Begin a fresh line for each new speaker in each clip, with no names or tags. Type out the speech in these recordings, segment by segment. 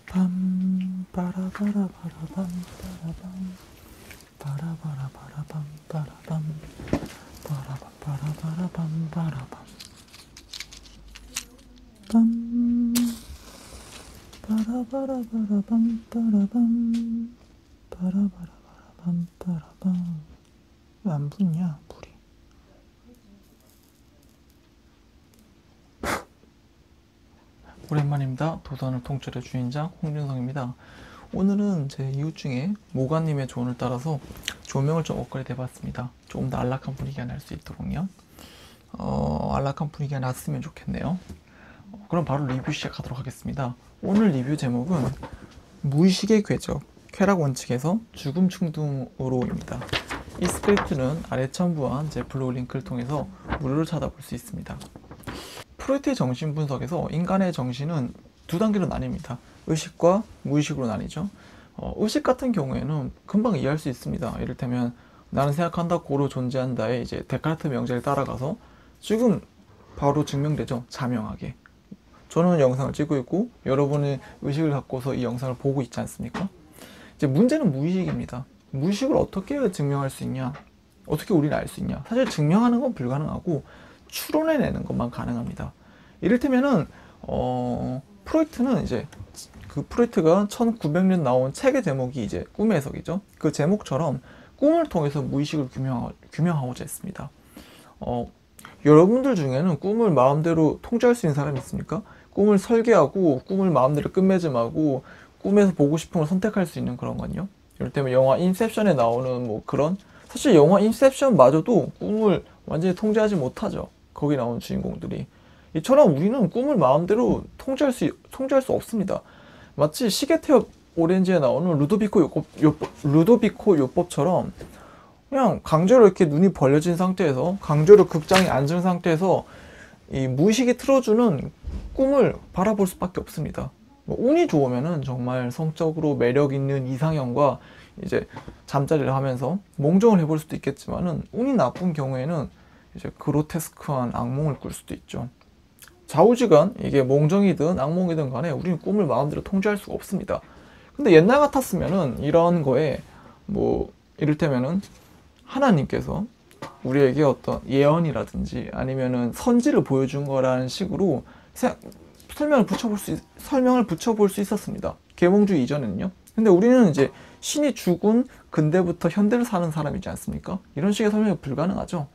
빰 빠라바라바라밤 빠라밤 빠라바라바라밤 빠라밤 빠라바라바라밤 빠라밤 빰 빠라바라바라밤 빠라밤 빠라바라바라밤 빠라밤. 왜 안 붙냐 불이. 오랜만입니다. 도서관을 통째로 주인장 홍준성입니다. 오늘은 제 이웃 중에 모가님의 조언을 따라서 조명을 좀 업그레이드 해봤습니다. 조금 더 안락한 분위기가 날 수 있도록요. 안락한 분위기가 났으면 좋겠네요. 그럼 바로 리뷰 시작하도록 하겠습니다. 오늘 리뷰 제목은 무의식의 궤적, 쾌락 원칙에서 죽음 충동으로입니다. 이 스크립트는 아래 첨부한 제 블로그 링크를 통해서 무료로 찾아볼 수 있습니다. 프로이트의 정신 분석에서 인간의 정신은 두 단계로 나뉩니다. 의식과 무의식으로 나뉘죠. 의식 같은 경우에는 금방 이해할 수 있습니다. 이를테면 나는 생각한다, 고로 존재한다의 이제 데카르트 명제를 따라가서 지금 바로 증명되죠. 자명하게. 저는 영상을 찍고 있고 여러분은 의식을 갖고서 이 영상을 보고 있지 않습니까? 이제 문제는 무의식입니다. 무의식을 어떻게 증명할 수 있냐? 어떻게 우리는 알 수 있냐? 사실 증명하는 건 불가능하고 추론해내는 것만 가능합니다. 이를테면은 프로이트는 이제 그 프로이트가 1900년 나온 책의 제목이 이제 꿈의 해석이죠. 그 제목처럼 꿈을 통해서 무의식을 규명하고자 했습니다. 여러분들 중에는 꿈을 마음대로 통제할 수 있는 사람이 있습니까? 꿈을 설계하고 꿈을 마음대로 끝맺음하고 꿈에서 보고 싶은 걸 선택할 수 있는 그런 건요. 이를테면 영화 인셉션에 나오는 뭐 그런, 사실 영화 인셉션마저도 꿈을 완전히 통제하지 못하죠. 거기 나오는 주인공들이. 이처럼 우리는 꿈을 마음대로 통제할 수 없습니다. 마치 시계태엽 오렌지에 나오는 루도비코 요법처럼 그냥 강제로 이렇게 눈이 벌려진 상태에서, 강제로 극장에 앉은 상태에서 이 무의식이 틀어주는 꿈을 바라볼 수밖에 없습니다. 운이 좋으면은 정말 성적으로 매력 있는 이상형과 이제 잠자리를 하면서 몽정을 해볼 수도 있겠지만은, 운이 나쁜 경우에는 이제 그로테스크한 악몽을 꿀 수도 있죠. 좌우지간 이게 몽정이든 악몽이든 간에 우리는 꿈을 마음대로 통제할 수가 없습니다. 근데 옛날 같았으면은 이런 거에 뭐 이를테면은 하나님께서 우리에게 어떤 예언이라든지 아니면은 선지를 보여준 거라는 식으로 설명을 붙여볼 수 있었습니다. 계몽주의 이전에는요. 근데 우리는 이제 신이 죽은 근대부터 현대를 사는 사람이지 않습니까? 이런 식의 설명이 불가능하죠.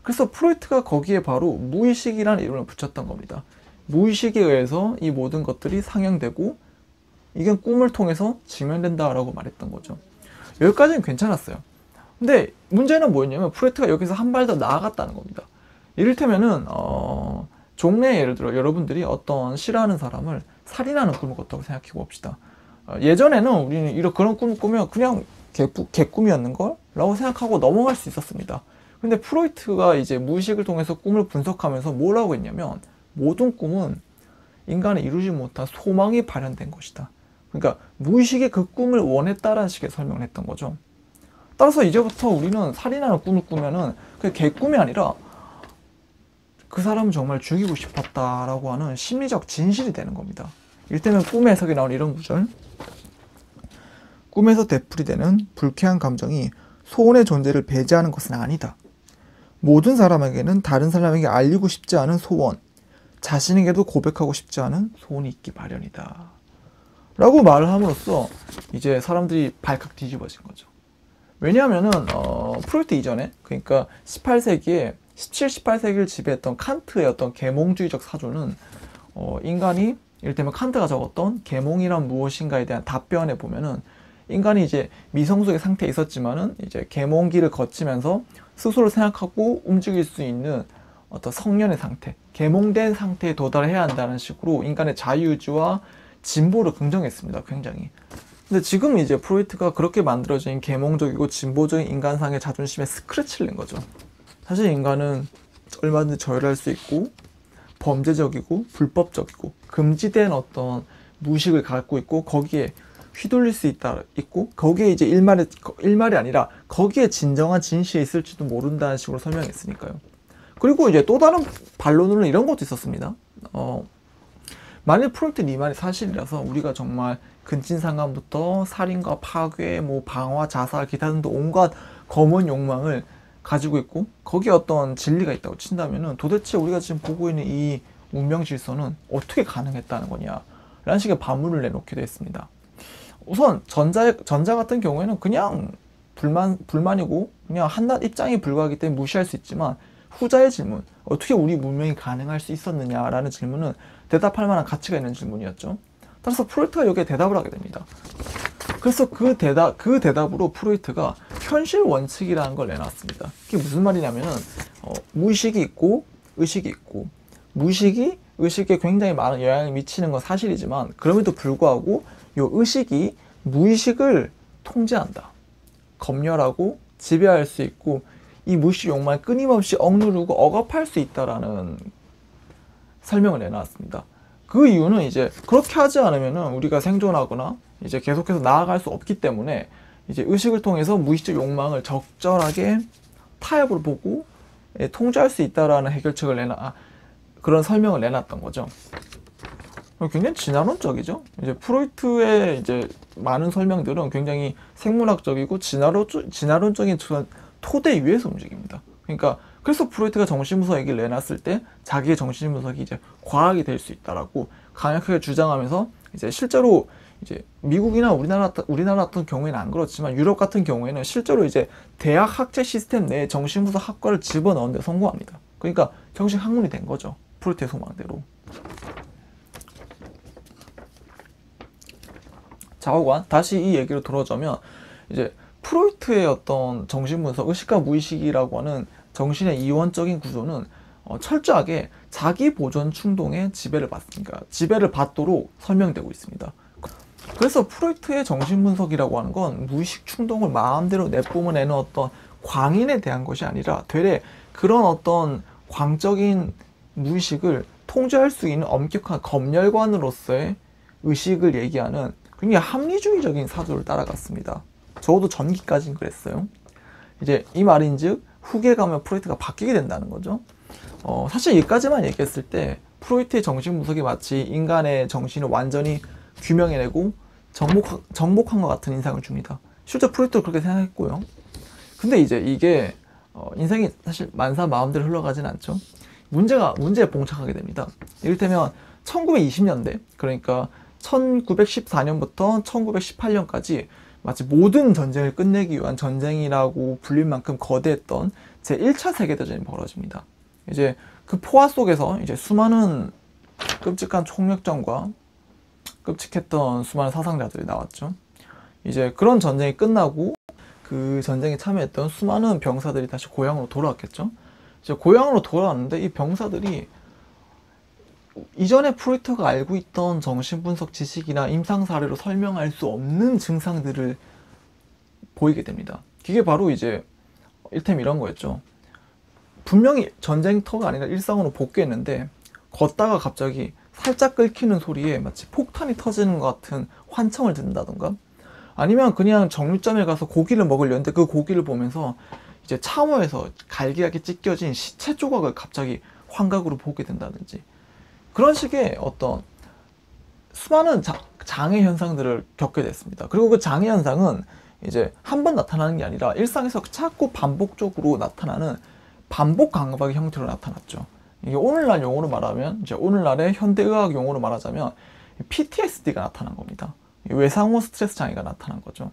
그래서 프로이트가 거기에 바로 무의식이라는 이름을 붙였던 겁니다. 무의식에 의해서 이 모든 것들이 상영되고 이게 꿈을 통해서 증명된다라고 말했던 거죠. 여기까지는 괜찮았어요. 근데 문제는 뭐였냐면 프로이트가 여기서 한 발 더 나아갔다는 겁니다. 이를테면은 종래에 예를 들어 여러분들이 어떤 싫어하는 사람을 살인하는 꿈을 꿨다고 생각해 봅시다. 예전에는 우리는 이런 그런 꿈을 꾸면 그냥 개꿈이었는걸? 라고 생각하고 넘어갈 수 있었습니다. 근데 프로이트가 이제 무의식을 통해서 꿈을 분석하면서 뭐라고 했냐면, 모든 꿈은 인간이 이루지 못한 소망이 발현된 것이다. 그러니까 무의식이 그 꿈을 원했다라는 식의 설명을 했던 거죠. 따라서 이제부터 우리는 살인하는 꿈을 꾸면은 그게 개꿈이 아니라 그 사람은 정말 죽이고 싶었다라고 하는 심리적 진실이 되는 겁니다. 이를테면 꿈의 해석에 나오는 이런 구절. 꿈에서 되풀이되는 불쾌한 감정이 소원의 존재를 배제하는 것은 아니다. 모든 사람에게는 다른 사람에게 알리고 싶지 않은 소원, 자신에게도 고백하고 싶지 않은 소원이 있기 마련이다. 라고 말을 함으로써 이제 사람들이 발칵 뒤집어진 거죠. 왜냐하면은 프로이트 이전에, 그러니까 18세기에 17, 18세기를 지배했던 칸트의 어떤 계몽주의적 사조는 인간이, 이를테면 칸트가 적었던 계몽이란 무엇인가에 대한 답변에 보면은 인간이 이제 미성숙의 상태에 있었지만은 이제 계몽기를 거치면서 스스로 생각하고 움직일 수 있는 어떤 성년의 상태, 계몽된 상태에 도달해야 한다는 식으로 인간의 자유의지와 진보를 긍정했습니다. 굉장히. 근데 지금 이제 프로이트가 그렇게 만들어진 계몽적이고 진보적인 인간상의 자존심에 스크래치를 낸 거죠. 사실 인간은 얼마든지 저열할 수 있고 범죄적이고 불법적이고 금지된 어떤 무의식을 갖고 있고 거기에 휘둘릴 수 있고 거기에 이제 일말이 아니라 거기에 진정한 진실이 있을지도 모른다는 식으로 설명했으니까요. 그리고 이제 또 다른 반론으로는 이런 것도 있었습니다. 만일 프로이트 네 말이 사실이라서 우리가 정말 근친상간부터 살인과 파괴, 뭐 방화, 자살, 기타 등등 온갖 검은 욕망을 가지고 있고 거기에 어떤 진리가 있다고 친다면은 도대체 우리가 지금 보고 있는 이 문명 질서는 어떻게 가능했다는 거냐 라는 식의 반문을 내놓게 됐습니다. 우선 전자 같은 경우에는 그냥 불만이고 그냥 한낱 입장이 불과하기 때문에 무시할 수 있지만 후자의 질문, 어떻게 우리 문명이 가능할 수 있었느냐라는 질문은 대답할 만한 가치가 있는 질문이었죠. 따라서 프로이트가 여기에 대답을 하게 됩니다. 그래서 그 대답으로 프로이트가 현실 원칙이라는 걸 내놨습니다. 이게 무슨 말이냐면은 무의식이 있고 의식이 있고 무의식이 의식에 굉장히 많은 영향을 미치는 건 사실이지만 그럼에도 불구하고 이 의식이 무의식을 통제한다. 검열하고 지배할 수 있고 이 무의식 욕망을 끊임없이 억누르고 억압할 수 있다라는 설명을 내놨습니다. 그 이유는 이제 그렇게 하지 않으면은 우리가 생존하거나 이제 계속해서 나아갈 수 없기 때문에 이제 의식을 통해서 무의식적 욕망을 적절하게 타협을 보고 통제할 수 있다라는 해결책을 그런 설명을 내놨던 거죠. 굉장히 진화론적이죠. 이제 프로이트의 이제 많은 설명들은 굉장히 생물학적이고 진화론적인 토대 위에서 움직입니다. 그러니까 그래서 프로이트가 정신분석 얘기를 내놨을 때 자기의 정신분석이 이제 과학이 될 수 있다라고 강력하게 주장하면서 이제 실제로 이제 미국이나 우리나라 같은 경우에는 안 그렇지만 유럽 같은 경우에는 실제로 이제 대학 학제 시스템 내에 정신분석 학과를 집어넣은 데 성공합니다. 그러니까 정식 학문이 된 거죠. 프로이트의 소망대로. 자오관 다시 이 얘기로 돌아오자면 이제 프로이트의 어떤 정신분석, 의식과 무의식이라고 하는 정신의 이원적인 구조는 철저하게 자기 보존 충동에 지배를 받습니다. 지배를 받도록 설명되고 있습니다. 그래서 프로이트의 정신분석이라고 하는 건 무의식 충동을 마음대로 내뿜어내는 어떤 광인에 대한 것이 아니라 되레 그런 어떤 광적인 무의식을 통제할 수 있는 엄격한 검열관으로서의 의식을 얘기하는 굉장히 합리주의적인 사조를 따라갔습니다. 적어도 전기까지는 그랬어요. 이제 이 말인즉 후기에 가면 프로이트가 바뀌게 된다는 거죠. 사실 여기까지만 얘기했을 때 프로이트의 정신분석이 마치 인간의 정신을 완전히 규명해내고 정복한 것 같은 인상을 줍니다. 실제 프로이트도 그렇게 생각했고요. 근데 이제 이게 인생이 사실 만사 마음대로 흘러가진 않죠. 문제에 봉착하게 됩니다. 이를테면 1920년대, 그러니까 1914년부터 1918년까지 마치 모든 전쟁을 끝내기 위한 전쟁이라고 불릴 만큼 거대했던 제1차 세계대전이 벌어집니다. 이제 그 포화 속에서 이제 수많은 끔찍한 총력전과 끔찍했던 수많은 사상자들이 나왔죠. 이제 그런 전쟁이 끝나고 그 전쟁에 참여했던 수많은 병사들이 다시 고향으로 돌아왔겠죠. 이제 고향으로 돌아왔는데 이 병사들이 이전에 프로이트가 알고 있던 정신분석 지식이나 임상 사례로 설명할 수 없는 증상들을 보이게 됩니다. 그게 바로 이제 일템 이런 거였죠. 분명히 전쟁터가 아니라 일상으로 복귀했는데 걷다가 갑자기 살짝 끓이는 소리에 마치 폭탄이 터지는 것 같은 환청을 듣는다던가 아니면 그냥 정육점에 가서 고기를 먹으려는데 그 고기를 보면서 이제 참호에서 갈기하게 찢겨진 시체 조각을 갑자기 환각으로 보게 된다든지 그런 식의 어떤 수많은 장애 현상들을 겪게 됐습니다. 그리고 그 장애 현상은 이제 한 번 나타나는 게 아니라 일상에서 자꾸 반복적으로 나타나는 반복 강박의 형태로 나타났죠. 이게 오늘날 용어로 말하면 이제 오늘날의 현대의학 용어로 말하자면 PTSD가 나타난 겁니다. 외상후 스트레스 장애가 나타난 거죠.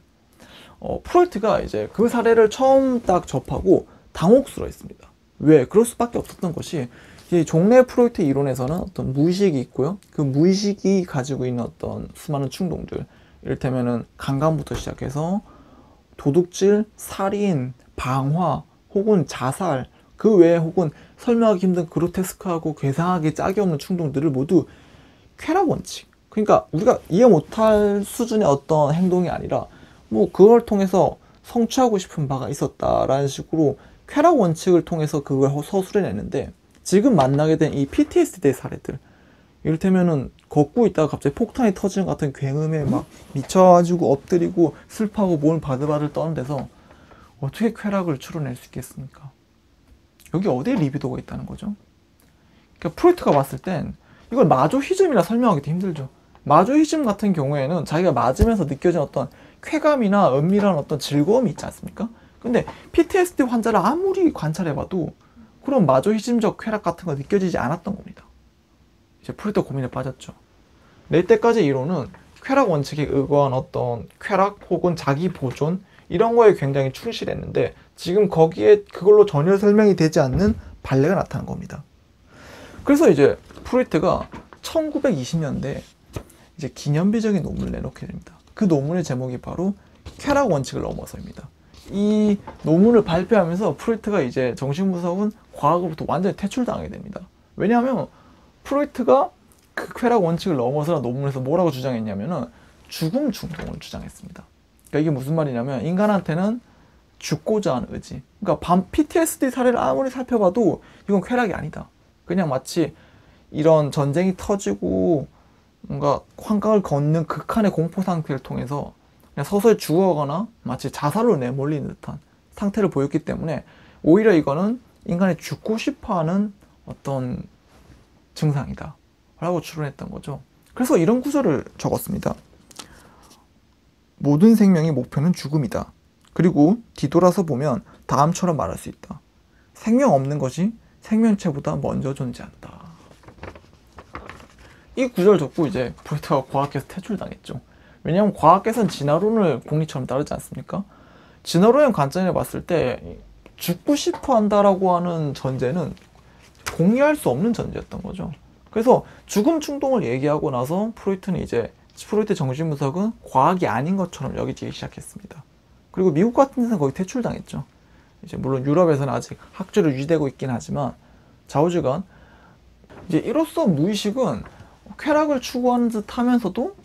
프로이트가 이제 그 사례를 처음 딱 접하고 당혹스러워했습니다. 왜? 그럴 수밖에 없었던 것이 이 종래 프로이트 이론에서는 어떤 무의식이 있고요. 그 무의식이 가지고 있는 어떤 수많은 충동들, 이를테면은 강간부터 시작해서 도둑질, 살인, 방화, 혹은 자살, 그 외에 혹은 설명하기 힘든 그로테스크하고 괴상하게 짝이 없는 충동들을 모두 쾌락 원칙. 그러니까 우리가 이해 못할 수준의 어떤 행동이 아니라 뭐 그걸 통해서 성취하고 싶은 바가 있었다라는 식으로 쾌락 원칙을 통해서 그걸 서술해냈는데 지금 만나게 된 이 PTSD의 사례들 이를테면은 걷고 있다가 갑자기 폭탄이 터지는 것 같은 굉음에 막 미쳐가지고 엎드리고 슬퍼하고 몸을 바들바들 떠는 데서 어떻게 쾌락을 추론낼 수 있겠습니까? 여기 어디에 리비도가 있다는 거죠? 그러니까 프로이트가 봤을 땐 이걸 마조히즘이라 설명하기도 힘들죠. 마조히즘 같은 경우에는 자기가 맞으면서 느껴진 어떤 쾌감이나 은밀한 어떤 즐거움이 있지 않습니까? 근데 PTSD 환자를 아무리 관찰해봐도 그런 마조히즘적 쾌락 같은 거 느껴지지 않았던 겁니다. 이제 프로이트 고민에 빠졌죠. 내 때까지 이론은 쾌락 원칙에 의거한 어떤 쾌락 혹은 자기 보존 이런 거에 굉장히 충실했는데 지금 거기에 그걸로 전혀 설명이 되지 않는 발레가 나타난 겁니다. 그래서 이제 프로이트가 1920년대 이제 기념비적인 논문을 내놓게 됩니다. 그 논문의 제목이 바로 쾌락 원칙을 넘어서입니다. 이 논문을 발표하면서 프로이트가 이제 정신분석은 과학으로부터 완전히 퇴출당하게 됩니다. 왜냐하면 프로이트가 그 쾌락 원칙을 넘어서는 논문에서 뭐라고 주장했냐면은 죽음 충동을 주장했습니다. 그러니까 이게 무슨 말이냐면 인간한테는 죽고자 하는 의지. 그러니까 PTSD 사례를 아무리 살펴봐도 이건 쾌락이 아니다. 그냥 마치 이런 전쟁이 터지고 뭔가 환각을 걷는 극한의 공포 상태를 통해서 그냥 서서히 죽어가거나 마치 자살로 내몰리는 듯한 상태를 보였기 때문에 오히려 이거는 인간이 죽고 싶어하는 어떤 증상이다 라고 추론했던 거죠. 그래서 이런 구절을 적었습니다. 모든 생명의 목표는 죽음이다. 그리고 뒤돌아서 보면 다음처럼 말할 수 있다. 생명 없는 것이 생명체보다 먼저 존재한다. 이 구절을 적고 이제 프로이트가 과학계에서 퇴출당했죠. 왜냐하면 과학계에서는 진화론을 공리처럼 따르지 않습니까? 진화론의 관점에 봤을 때 죽고 싶어 한다라고 하는 전제는 공유할 수 없는 전제였던 거죠. 그래서 죽음 충동을 얘기하고 나서 프로이트는 이제 프로이트 정신분석은 과학이 아닌 것처럼 여기기 시작했습니다. 그리고 미국 같은 데서는 거의 퇴출당했죠. 이제 물론 유럽에서는 아직 학주로 유지되고 있긴 하지만 좌우지간 이제 이로써 무의식은 쾌락을 추구하는 듯 하면서도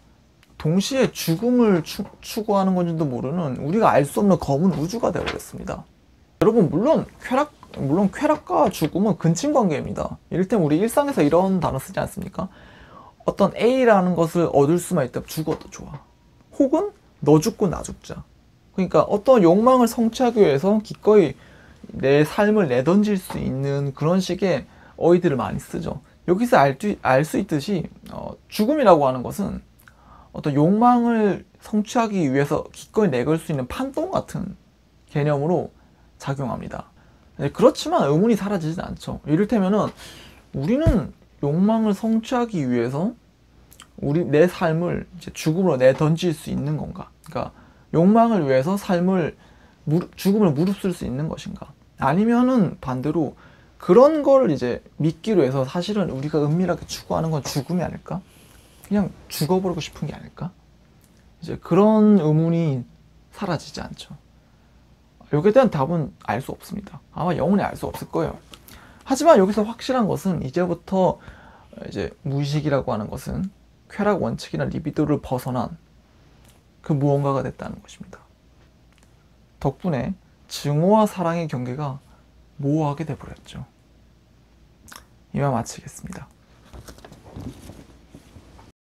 동시에 죽음을 추구하는 건지도 모르는 우리가 알 수 없는 검은 우주가 되어버렸습니다. 여러분 물론 쾌락과 죽음은 근친 관계입니다. 이를테면 우리 일상에서 이런 단어 쓰지 않습니까? 어떤 A라는 것을 얻을 수만 있다면 죽어도 좋아. 혹은 너 죽고 나 죽자. 그러니까 어떤 욕망을 성취하기 위해서 기꺼이 내 삶을 내던질 수 있는 그런 식의 어휘들을 많이 쓰죠. 여기서 알 수 있듯이 죽음이라고 하는 것은 어떤 욕망을 성취하기 위해서 기꺼이 내걸 수 있는 판돈 같은 개념으로 작용합니다. 그렇지만 의문이 사라지진 않죠. 이를테면은 우리는 욕망을 성취하기 위해서 내 삶을 이제 죽음으로 내던질 수 있는 건가? 그러니까 욕망을 위해서 죽음을 무릅쓸 수 있는 것인가? 아니면은 반대로 그런 걸 이제 믿기로 해서 사실은 우리가 은밀하게 추구하는 건 죽음이 아닐까? 그냥 죽어버리고 싶은 게 아닐까? 이제 그런 의문이 사라지지 않죠. 여기에 대한 답은 알 수 없습니다. 아마 영원히 알 수 없을 거예요. 하지만 여기서 확실한 것은 이제부터 이제 무의식이라고 하는 것은 쾌락 원칙이나 리비도를 벗어난 그 무언가가 됐다는 것입니다. 덕분에 증오와 사랑의 경계가 모호하게 돼버렸죠. 이만 마치겠습니다.